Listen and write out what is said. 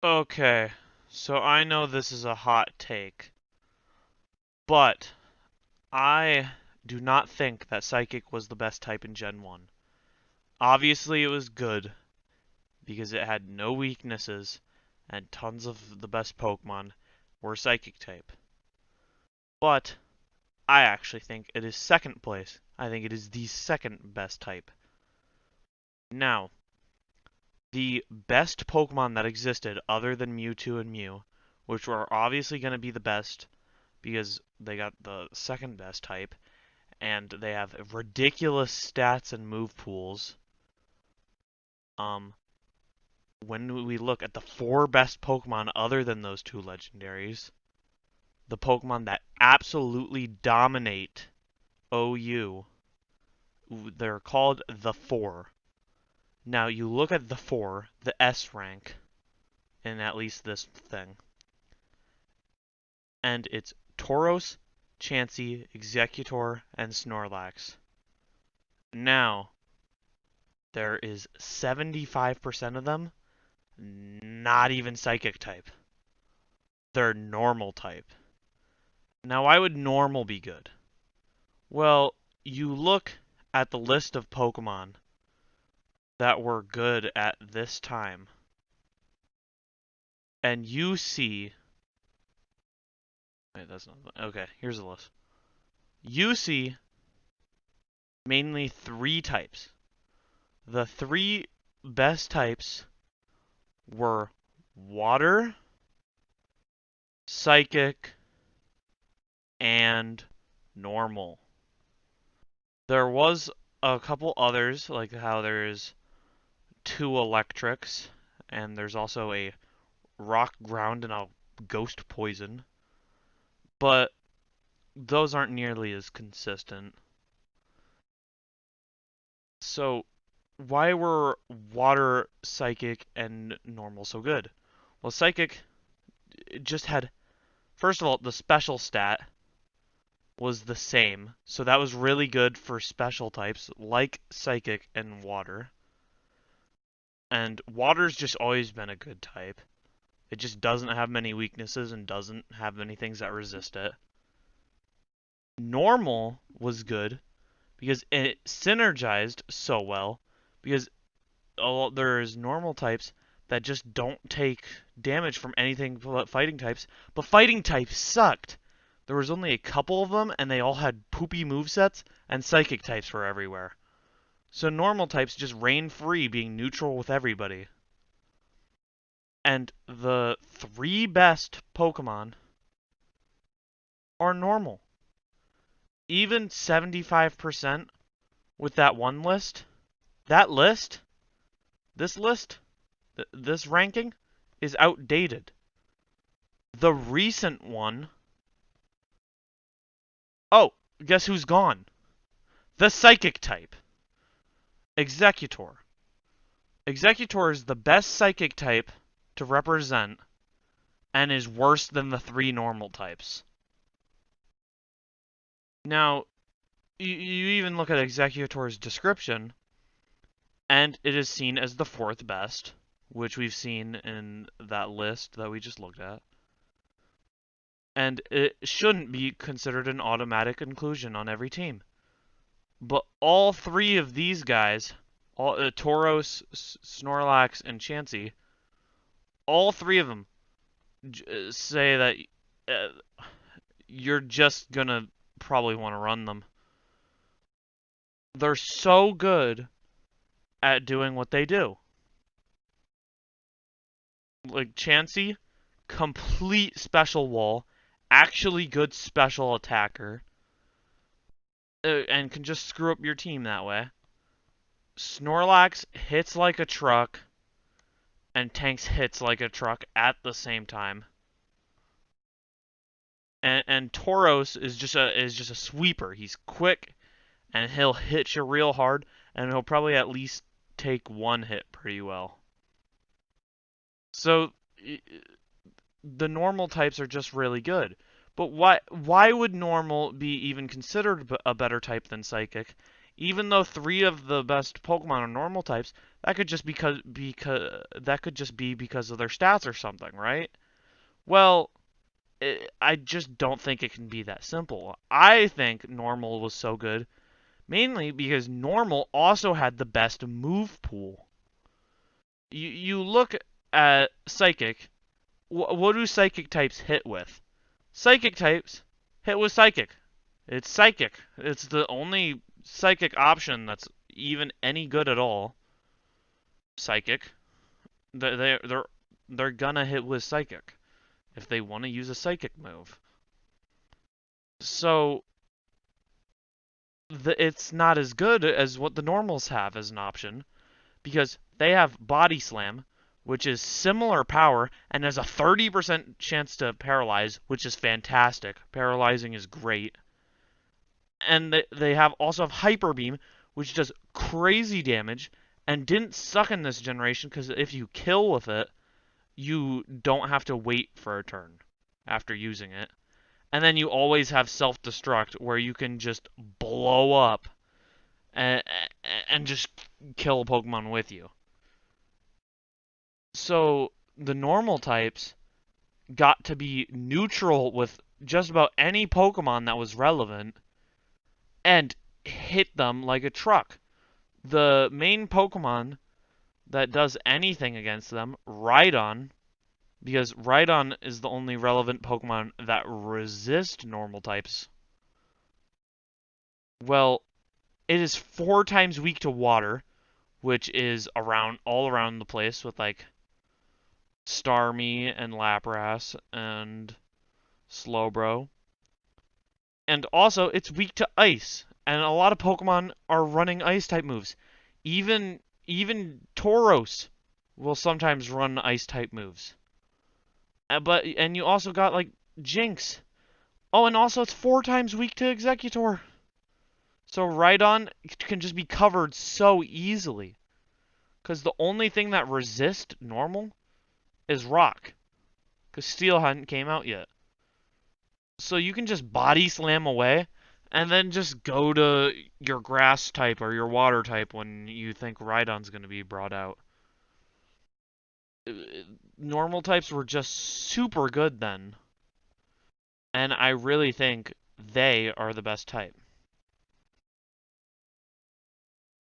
Okay, so I know this is a hot take, but I do not think that Psychic was the best type in Gen 1. Obviously, it was good because it had no weaknesses and tons of the best Pokemon were Psychic type. But I actually think it is second place. I think it is the second best type. Now, the best Pokemon that existed other than Mewtwo and Mew, which were obviously going to be the best because they got the second best type, and they have ridiculous stats and move pools. Um, when we look at the four best Pokemon other than those two legendaries, the Pokemon that absolutely dominate OU, they're called the Four. Now you look at the Four, the S rank, in at least this thing, and it's Tauros, Chansey, Exeggutor, and Snorlax. Now, there is 75% of them not even Psychic type. They're normal type. Now, why would normal be good? Well, you look at the list of Pokemon that were good at this time, and you see. Wait, that's not. Okay, here's the list. You see mainly three types. The three best types were Water, Psychic, and Normal. There was a couple others, like how there's two electrics, and there's also a rock, ground, and a ghost poison. But those aren't nearly as consistent. So, why were water, psychic, and normal so good? Well, psychic just had, first of all, the special stat was the same, so that was really good for special types like psychic and water. And water's just always been a good type. It just doesn't have many weaknesses and doesn't have many things that resist it. Normal was good because it synergized so well because there's normal types that just don't take damage from anything but fighting types, but fighting types sucked. There was only a couple of them and they all had poopy movesets and psychic types were everywhere. So normal types just reign free being neutral with everybody. And the three best Pokemon are normal. Even 75% with that one list, that list, this list, this ranking is outdated. The recent one, oh, guess who's gone? The Psychic type. Exeggutor. Exeggutor is the best Psychic type to represent and is worse than the three normal types. Now, you even look at Exeggutor's description, and it is seen as the fourth best, which we've seen in that list that we just looked at. And it shouldn't be considered an automatic inclusion on every team. But all three of these guys, Tauros, Snorlax, and Chansey, all three of them say that you're just gonna probably want to run them. They're so good at doing what they do. Like Chansey, complete special wall, actually good special attacker, and can just screw up your team that way. Snorlax hits like a truck and tanks hits like a truck at the same time. And Tauros is just a sweeper. He's quick and he'll hit you real hard and he'll probably at least take one hit pretty well. So the normal types are just really good. But why would normal be even considered a better type than psychic? Even though three of the best Pokemon are normal types, That could just be because of their stats or something, right? Well, I just don't think it can be that simple. I think normal was so good mainly because normal also had the best move pool. You look at psychic. What do psychic types hit with? Psychic types hit with psychic. It's psychic. It's the only psychic option that's even any good at all. Psychic. They're gonna hit with psychic if they want to use a psychic move. So it's not as good as what the normals have as an option because they have body slam, which is similar power and has a 30% chance to paralyze, which is fantastic. Paralyzing is great. And they have also have hyper beam, which does crazy damage and didn't suck in this generation because if you kill with it, you don't have to wait for a turn after using it. And then you always have self-destruct where you can just blow up and, and just kill a Pokemon with you. So the normal types got to be neutral with just about any Pokemon that was relevant and hit them like a truck. The main Pokemon that does anything against them, Rhydon, because Rhydon is the only relevant Pokemon that resist normal types. Well, it is 4 times weak to water, which is all around the place with like Starmie and Lapras and Slowbro. And also, it's weak to ice, and a lot of Pokemon are running ice type moves. Even Tauros will sometimes run ice type moves. And you also got like Jinx. Oh, and also it's 4 times weak to Exeggutor. So Rhydon can just be covered so easily. Because the only thing that resists normal is Rock. Because Steel hadn't came out yet. So you can just body slam away and then just go to your grass type or your water type when you think Rhydon's going to be brought out. Normal types were just super good then. And I really think they are the best type.